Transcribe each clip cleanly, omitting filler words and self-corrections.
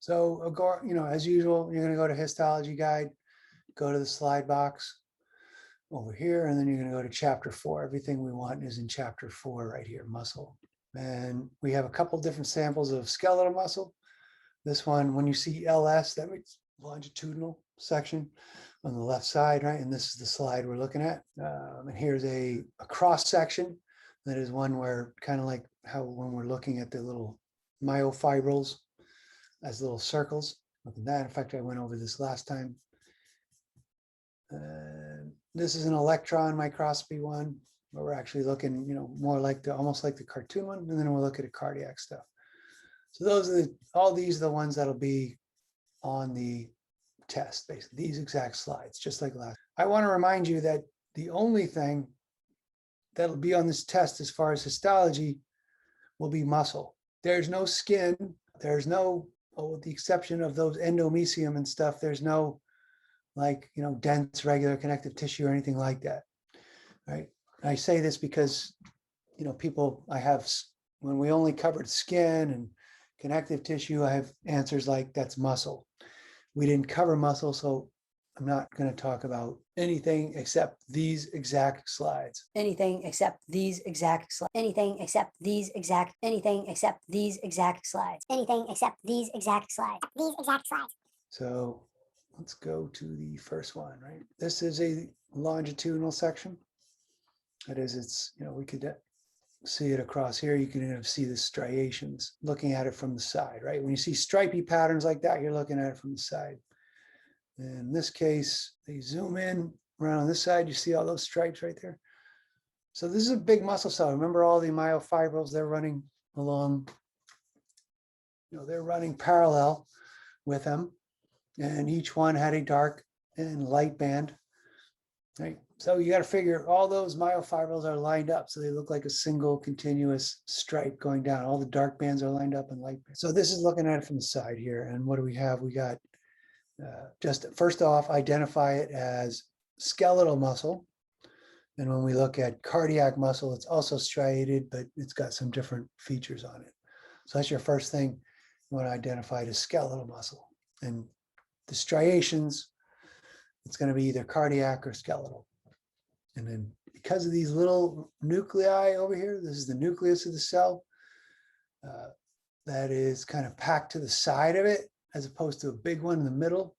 So, as usual, you're going to go to histology guide, go to the slide box over here, and then you're going to go to chapter 4. Everything we want is in chapter 4 right here, muscle. And we have a couple different samples of skeletal muscle. This one, when you see LS, that means longitudinal section on the left side, right? And this is the slide we're looking at. And here's a cross section. That is one where kind of like how when we're looking at the little myofibrils as little circles. Look at that. In fact, I went over this last time. This is an electron microscopy one where we're actually looking, more like almost like the cartoon one, and then we'll look at the cardiac stuff. So those are all these are the ones that'll be on the test, basically these exact slides, just like last. I want to remind you that the only thing that'll be on this test as far as histology will be muscle. There's no skin. There's no, with the exception of those endomysium and stuff, there's no dense regular connective tissue or anything like that, right? I say this because, people I have, when we only covered skin and connective tissue, I have answers like that's muscle. We didn't cover muscle, so I'm not going to talk about anything except these exact slides. Anything except these exact slides. Anything except these exact. Anything except these exact slides. Anything except these exact slides. These exact slides. So let's go to the first one, right? This is a longitudinal section. That is, it's, we could see it across here. You can see the striations looking at it from the side, right? When you see stripy patterns like that, you're looking at it from the side. In this case, they zoom in around on this side, you see all those stripes right there. So this is a big muscle cell. Remember all the myofibrils, they're running along, they're running parallel with them. And each one had a dark and light band, right? So you got to figure all those myofibrils are lined up. So they look like a single continuous stripe going down. All the dark bands are lined up and light bands. So this is looking at it from the side here. And what do we have? We got just first off, identify it as skeletal muscle. And when we look at cardiac muscle, it's also striated, but it's got some different features on it. So that's your first thing you want to identify it as skeletal muscle. And the striations, it's going to be either cardiac or skeletal. And then because of these little nuclei over here, this is the nucleus of the cell that is kind of packed to the side of it, as opposed to a big one in the middle,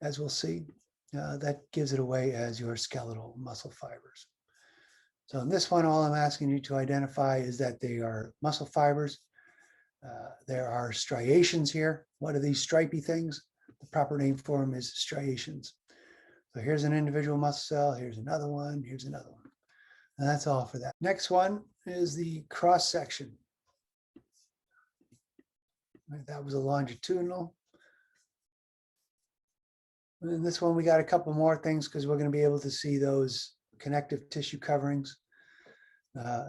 as we'll see. That gives it away as your skeletal muscle fibers. So in this one, all I'm asking you to identify is that they are muscle fibers. There are striations here. What are these stripy things? The proper name for them is striations. So here's an individual muscle cell. Here's another one. Here's another one. And that's all for that. Next one is the cross section. Right, that was a longitudinal. And in this one, we got a couple more things because we're going to be able to see those connective tissue coverings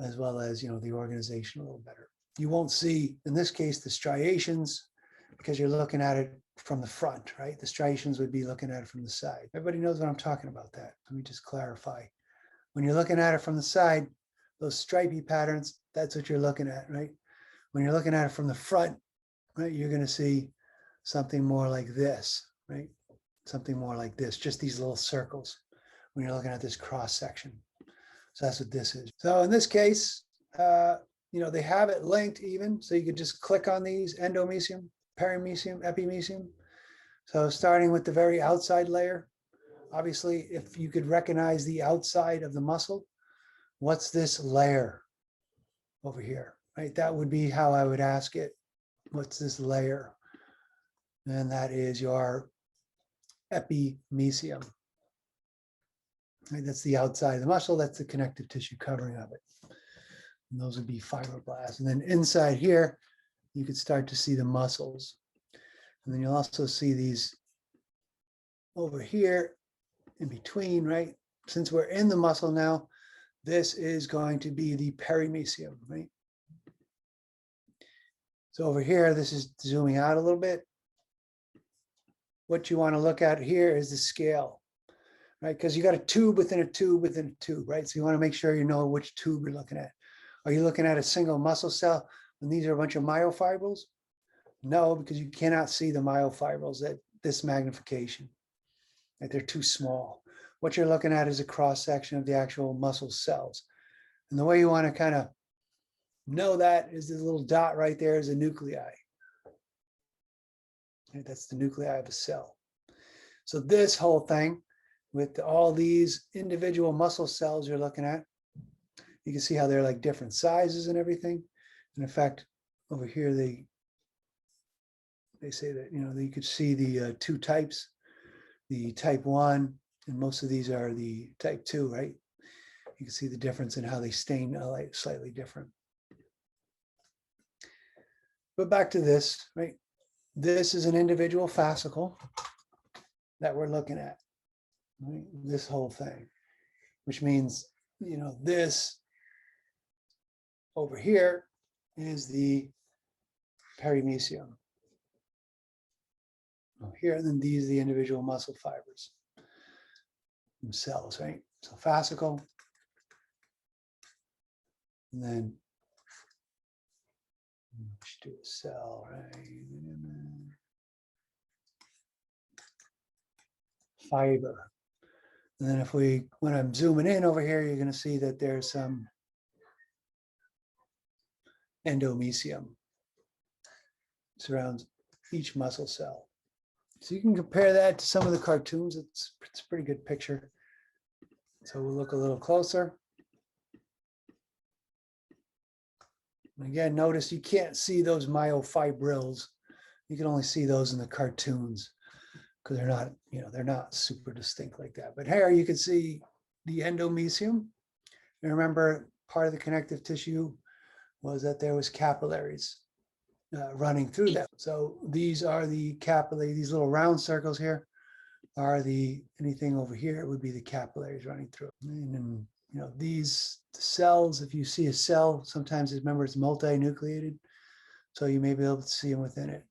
as well as, the organization a little better. You won't see, in this case, the striations because you're looking at it from the front, right? The striations would be looking at it from the side. Everybody knows what I'm talking about that. Let me just clarify. When you're looking at it from the side, those stripy patterns, that's what you're looking at, right? When you're looking at it from the front, right, you're going to see something more like this, right? Something more like this, just these little circles when you're looking at this cross section. So that's what this is. So in this case, they have it linked even, so you could just click on these: endomysium, perimysium, epimysium. So starting with the very outside layer, obviously, if you could recognize the outside of the muscle, what's this layer over here, right? That would be how I would ask it. What's this layer? And that is your epimysium. Right, that's the outside of the muscle. That's the connective tissue covering of it. And those would be fibroblasts. And then inside here, you could start to see the muscles. And then you'll also see these over here in between, right? Since we're in the muscle now, this is going to be the perimysium, right? So over here, this is zooming out a little bit. What you want to look at here is the scale, right? Because you got a tube within a tube within a tube, right? So you want to make sure you know which tube you're looking at. Are you looking at a single muscle cell and these are a bunch of myofibrils? No, because you cannot see the myofibrils at this magnification. Right? They're too small. What you're looking at is a cross section of the actual muscle cells. And the way you want to kind of know that is this little dot right there is a nuclei. Right? That's the nuclei of a cell. So this whole thing with all these individual muscle cells you're looking at, you can see how they're like different sizes and everything. And in fact, over here, they say that, you know, you could see the two types, the type 1, and most of these are the type 2, right? You can see the difference in how they stain like slightly different. But back to this, right? This is an individual fascicle that we're looking at, right? This whole thing, which means, you know, this over here is the perimysium. Here, and then these are the individual muscle fibers themselves, right? So fascicle, and then let's do a cell, right? Fiber. And then if we, when I'm zooming in over here, you're going to see that there's some endomysium surrounds each muscle cell. So you can compare that to some of the cartoons. It's a pretty good picture. So we'll look a little closer. And again, notice you can't see those myofibrils. You can only see those in the cartoons because they're not, you know, they're not super distinct like that. But here you can see the endomysium. And remember, part of the connective tissue was that there was capillaries running through them. So these are the capillaries, these little round circles here are the, anything over here would be the capillaries running through. And then, you know, these cells, if you see a cell, sometimes remember it's multinucleated. So you may be able to see them within it.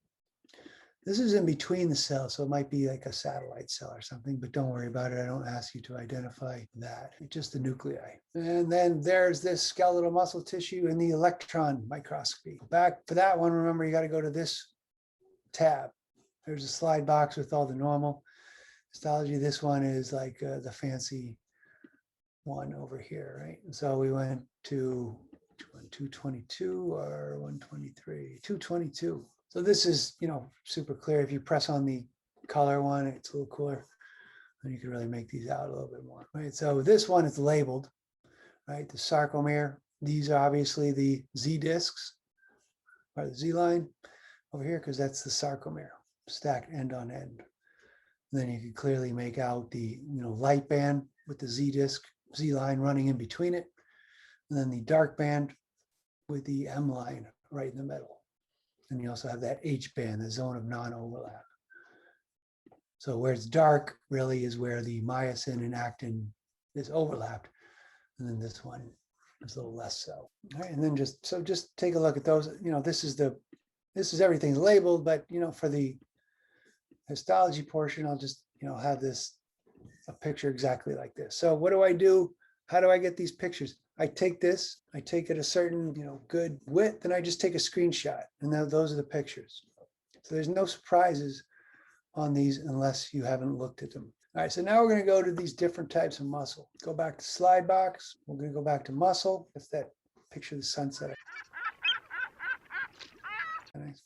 This is in between the cells, so it might be like a satellite cell or something, but don't worry about it. I don't ask you to identify that. It's just the nuclei. And then there's this skeletal muscle tissue in the electron microscopy. Back for that one, remember, you got to go to this tab. There's a slide box with all the normal histology. This one is like the fancy one over here, right? And so we went to 222 or 123, 222. So this is, you know, super clear. If you press on the color one, it's a little cooler. And you can really make these out a little bit more, right? So this one is labeled, right? The sarcomere. These are obviously the Z discs or the Z line over here, because that's the sarcomere stacked end on end. And then you can clearly make out the, you know, light band with the Z disc, Z line running in between it. And then the dark band with the M line right in the middle. And you also have that H band, the zone of non-overlap. So where it's dark really is where the myosin and actin is overlapped. And then this one is a little less so. All right, and then just take a look at those. You know, this is everything labeled, but, you know, for the histology portion, I'll just, you know, have this, a picture exactly like this. So what do I do? How do I get these pictures? I take this, I take it a certain, you know, good width, and I just take a screenshot, and then those are the pictures. So there's no surprises on these unless you haven't looked at them. All right, so now we're going to go to these different types of muscle. Go back to slide box. We're going to go back to muscle. That's that picture of the sunset. Nice.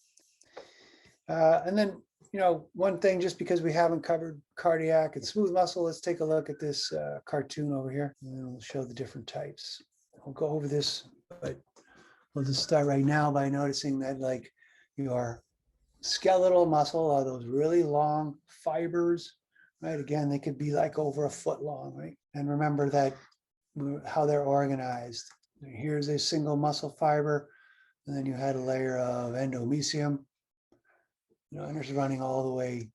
And then, you know, one thing, just because we haven't covered cardiac and smooth muscle, let's take a look at this cartoon over here, and then we'll show the different types. We'll go over this, but we'll just start right now by noticing that, like, your skeletal muscle are those really long fibers, right? Again, they could be like over a foot long, right? And remember that how they're organized. Here's a single muscle fiber, and then you had a layer of endomysium. You know, and it's running all the way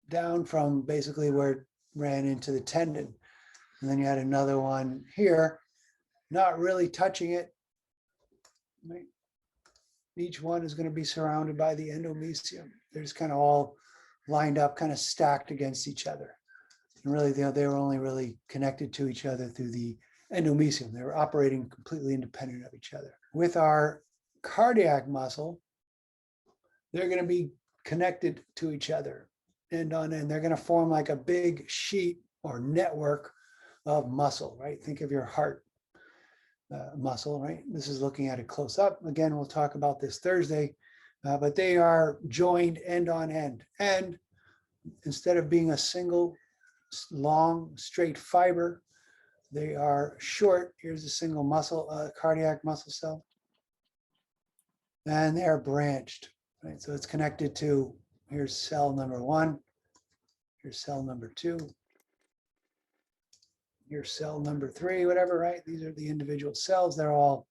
down from basically where it ran into the tendon. And then you had another one here, not really touching it. Right? Each one is going to be surrounded by the endomysium. They're just kind of all lined up, kind of stacked against each other. And really, they were only really connected to each other through the endomysium. They were operating completely independent of each other. With our cardiac muscle, they're going to be connected to each other end on end. They're going to form like a big sheet or network of muscle, right? Think of your heart muscle, right? This is looking at it close up. Again, we'll talk about this Thursday, but they are joined end on end. And instead of being a single long straight fiber, they are short. Here's a single muscle, cardiac muscle cell, and they are branched, right? So it's connected to, here's cell number 1, here's cell number 2, here's cell number 3, whatever, right? These are the individual cells. They're all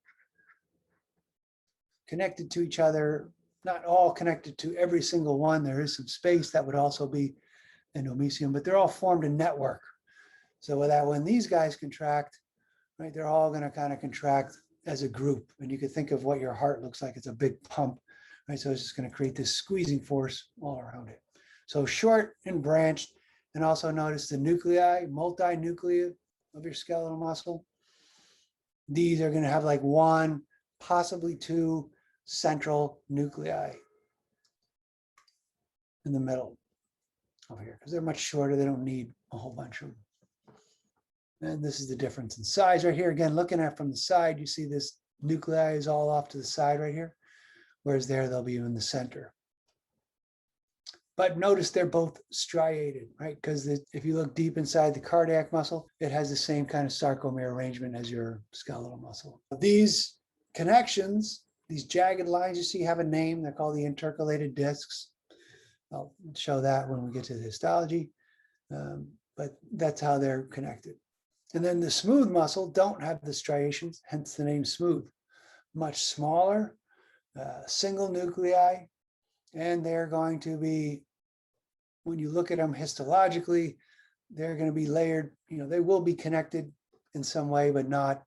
connected to each other, not all connected to every single one. There is some space that would also be endomysium, but they're all formed a network. So that when these guys contract, right, they're all going to kind of contract as a group. And you could think of what your heart looks like. It's a big pump, right? So it's just going to create this squeezing force all around it. So short and branched, and also notice the nuclei, multinuclei of your skeletal muscle. These are going to have like 1, possibly 2 central nuclei in the middle over here, because they're much shorter. They don't need a whole bunch of them. And this is the difference in size right here. Again, looking at from the side, you see this nuclei is all off to the side right here, whereas there they'll be in the center. But notice they're both striated, right? Because if you look deep inside the cardiac muscle, it has the same kind of sarcomere arrangement as your skeletal muscle. These connections, these jagged lines you see have a name. They're called the intercalated discs. I'll show that when we get to the histology, but that's how they're connected. And then the smooth muscle don't have the striations, hence the name smooth. Much smaller, single nuclei, and they're going to be, when you look at them histologically, they're going to be layered. You know, they will be connected in some way, but not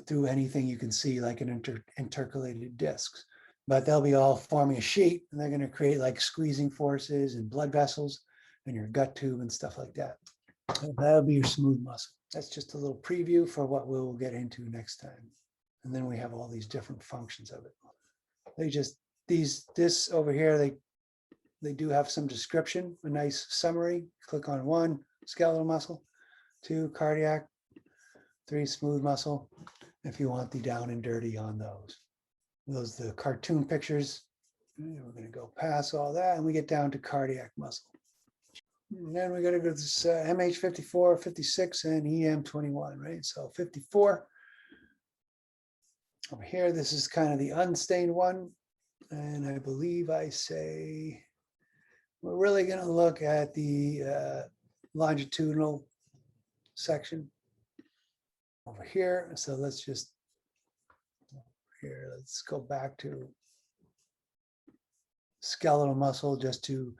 through anything you can see like an intercalated discs. But they'll be all forming a sheet, and they're going to create like squeezing forces and blood vessels and your gut tube and stuff like that. That'll be your smooth muscle. That's just a little preview for what we'll get into next time. And then we have all these different functions of it. They just, this over here, they do have some description, a nice summary. Click on 1, skeletal muscle, 2, cardiac, 3, smooth muscle, if you want the down and dirty on those. Those are the cartoon pictures. We're going to go past all that, and we get down to cardiac muscle. And then we got to go to this MH54, 56, and EM21, right? So 54. Over here, this is kind of the unstained one. And I believe I say, we're really going to look at the longitudinal section over here. So let's just, let's go back to skeletal muscle just to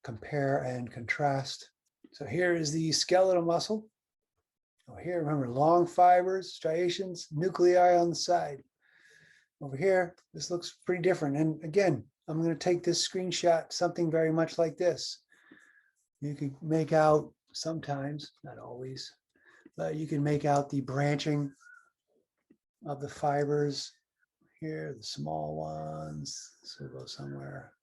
compare and contrast. So here is the skeletal muscle. Over here, remember, long fibers, striations, nuclei on the side. Over here, this looks pretty different. And again, I'm going to take this screenshot, something very much like this. You can make out sometimes, not always, but you can make out the branching of the fibers here, the small ones. This will go somewhere.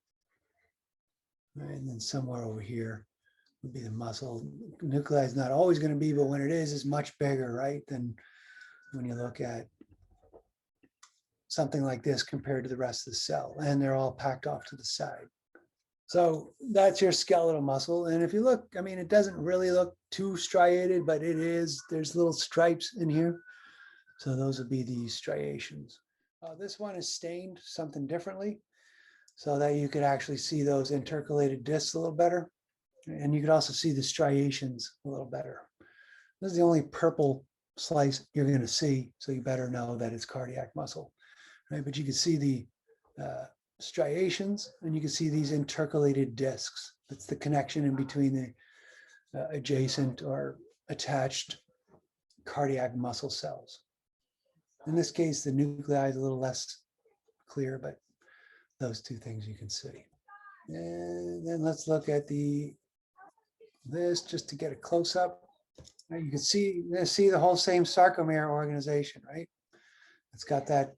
And then somewhere over here would be the muscle. Nuclei is not always going to be, but when it is, it's much bigger, right? Than when you look at something like this compared to the rest of the cell. And they're all packed off to the side. So that's your skeletal muscle. And if you look, I mean, it doesn't really look too striated, but it is. There's little stripes in here. So those would be the striations. This one is stained something differently, so that you could actually see those intercalated discs a little better. And you could also see the striations a little better. This is the only purple slice you're going to see, so you better know that it's cardiac muscle, right? But you can see the striations, and you can see these intercalated discs. That's the connection in between the adjacent or attached cardiac muscle cells. In this case, the nuclei is a little less clear, but those two things you can see. And then let's look at this just to get a close up. You can see the whole same sarcomere organization, right? It's got that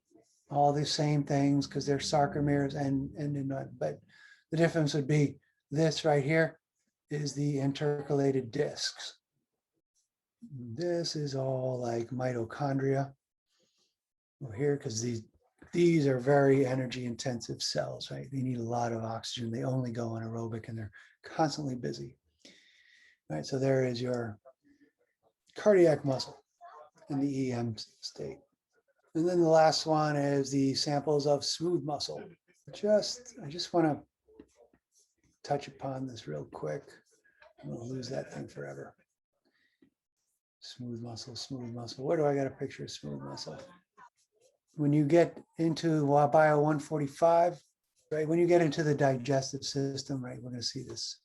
all the same things because they're sarcomeres and but the difference would be this right here is the intercalated discs. This is all like mitochondria over here because these are very energy intensive cells, right? They need a lot of oxygen. They only go anaerobic and they're constantly busy. Right, so there is your cardiac muscle in the EM state. And then the last one is the samples of smooth muscle. I just want to touch upon this real quick. I'm going to lose that thing forever. Smooth muscle, smooth muscle. Where do I got a picture of smooth muscle? When you get into Bio 145, right? When you get into the digestive system, right? We're going to see this.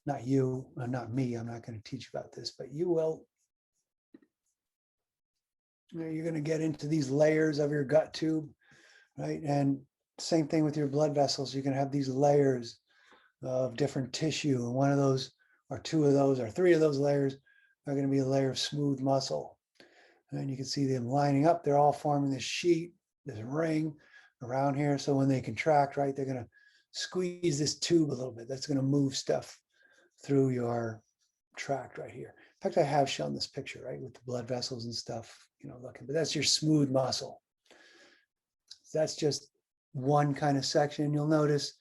Not you, not me. I'm not going to teach about this, but you will. You're going to get into these layers of your gut tube, right? And same thing with your blood vessels. You can have these layers of different tissue. And one of those, or two of those, or three of those layers are going to be a layer of smooth muscle. And you can see them lining up. They're all forming this sheet, this ring around here. So when they contract, right, they're going to squeeze this tube a little bit. That's going to move stuff through your tract right here. In fact, I have shown this picture, right, with the blood vessels and stuff, looking, but that's your smooth muscle. That's just one kind of section. You'll notice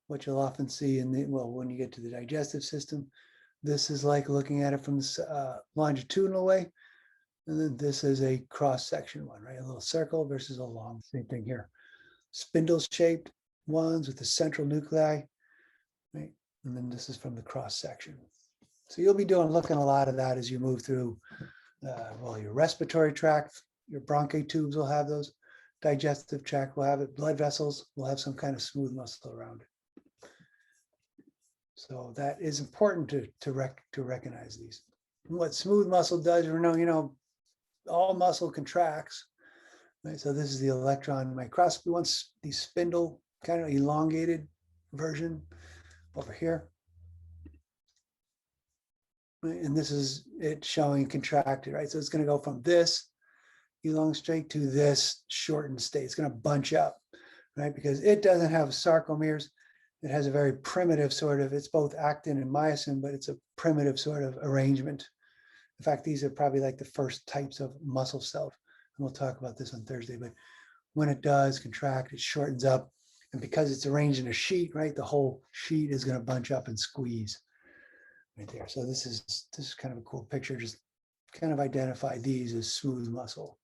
what you'll often see when you get to the digestive system, this is like looking at it from the longitudinal way. And then this is a cross section one, right? A little circle versus a long, same thing here. Spindle shaped ones with the central nuclei, right? And then this is from the cross section. So you'll be looking a lot of that as you move through, your respiratory tract, your bronchi tubes will have those, digestive tract will have it, blood vessels will have some kind of smooth muscle around it. So that is important to recognize these. And what smooth muscle does, all muscle contracts, right? So this is the electron microscopy once the spindle kind of elongated version over here. And this is it showing contracted, right? So it's going to go from this elongate straight to this shortened state. It's going to bunch up, right? Because it doesn't have sarcomeres. It has a very primitive sort of, it's both actin and myosin, but it's a primitive sort of arrangement. In fact, these are probably like the first types of muscle cells. And we'll talk about this on Thursday, but when it does contract, it shortens up. And because it's arranged in a sheet, right, the whole sheet is going to bunch up and squeeze right there. So this is kind of a cool picture. Just kind of identify these as smooth muscle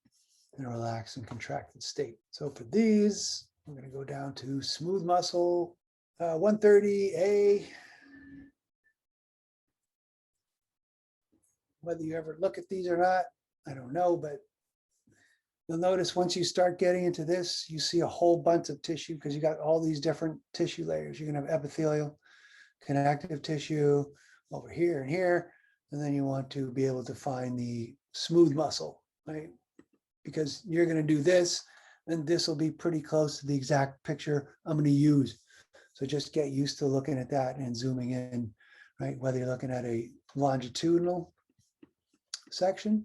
in a relaxed and contracted state. So for these, we're going to go down to smooth muscle 130A. Whether you ever look at these or not, I don't know, but you'll notice once you start getting into this, you see a whole bunch of tissue because you got all these different tissue layers. You're going to have epithelial, connective tissue over here and here. And then you want to be able to find the smooth muscle, right? Because you're going to do this, and this will be pretty close to the exact picture I'm going to use. So just get used to looking at that and zooming in, right? Whether you're looking at a longitudinal section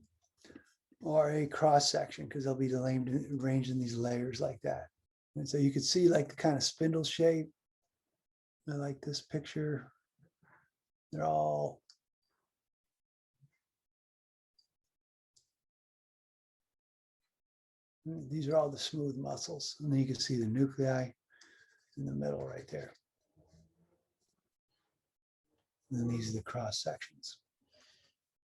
or a cross section, because they'll be arranged in these layers like that. And so you can see like the kind of spindle shape. I like this picture. They're all these are all the smooth muscles. And then you can see the nuclei in the middle right there. And then these are the cross sections.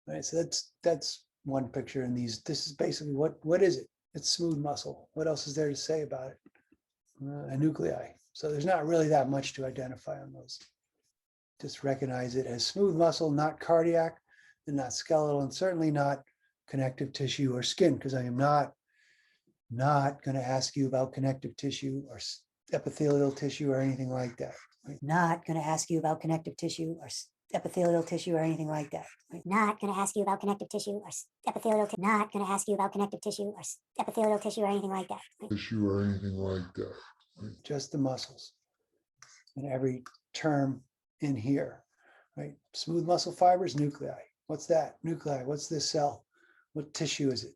All right, so that's one picture in these. This is basically what is it? It's smooth muscle. What else is there to say about it? A nuclei. So there's not really that much to identify on those. Just recognize it as smooth muscle, not cardiac, and not skeletal, and certainly not connective tissue or skin, because I am not going to ask you about connective tissue or epithelial tissue or anything like that. Right? Not going to ask you about connective tissue or epithelial tissue or anything like that. Right? Not going to ask you about connective tissue or epithelial. Not going to ask you about connective tissue or epithelial tissue or anything like that. Right? Just the muscles, and every term in here, right? Smooth muscle fibers, nuclei. What's that? Nuclei. What's this cell? What tissue is it?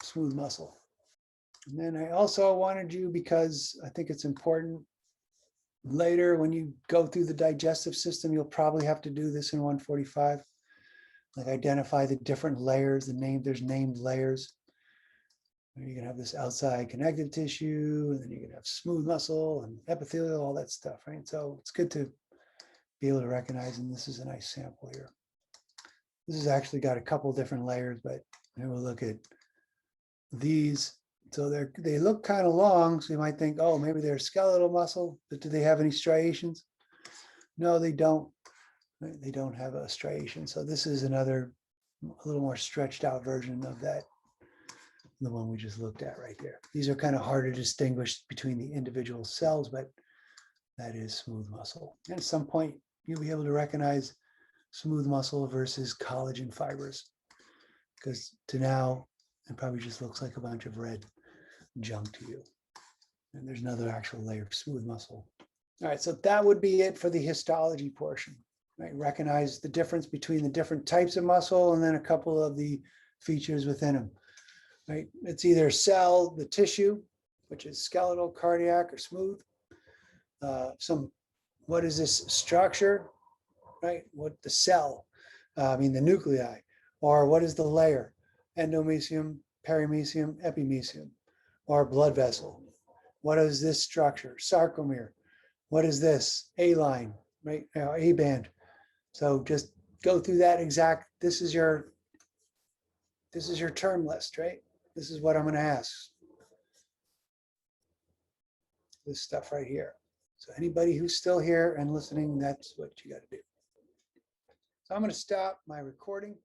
Smooth muscle. And then I also wanted you, because I think it's important, later when you go through the digestive system, you'll probably have to do this in 145. Like identify the different layers, there's named layers. You can have this outside connective tissue, and then you can have smooth muscle and epithelial, all that stuff, right? So it's good to be able to recognize, and this is a nice sample here. This has actually got a couple different layers, but here we'll look at these. So they look kind of long, so you might think, oh, maybe they're skeletal muscle, but do they have any striations? No, they don't. They don't have a striation. So this is another, a little more stretched out version of that, the one we just looked at right there. These are kind of hard to distinguish between the individual cells, but that is smooth muscle. And at some point, you'll be able to recognize smooth muscle versus collagen fibers, because to now, it probably just looks like a bunch of red junk to you. And there's another actual layer of smooth muscle. All right, so that would be it for the histology portion, right? Recognize the difference between the different types of muscle and then a couple of the features within them, right? It's either cell, the tissue, which is skeletal, cardiac, or smooth. What is this structure, right? What the cell, the nuclei, or what is the layer? Endomysium, perimysium, epimysium, or blood vessel. What is this structure? Sarcomere. What is this? A line, right? A band. So just go through that exact, this is your term list, right? This is what I'm going to ask. This stuff right here. So anybody who's still here and listening, that's what you got to do. So I'm going to stop my recording.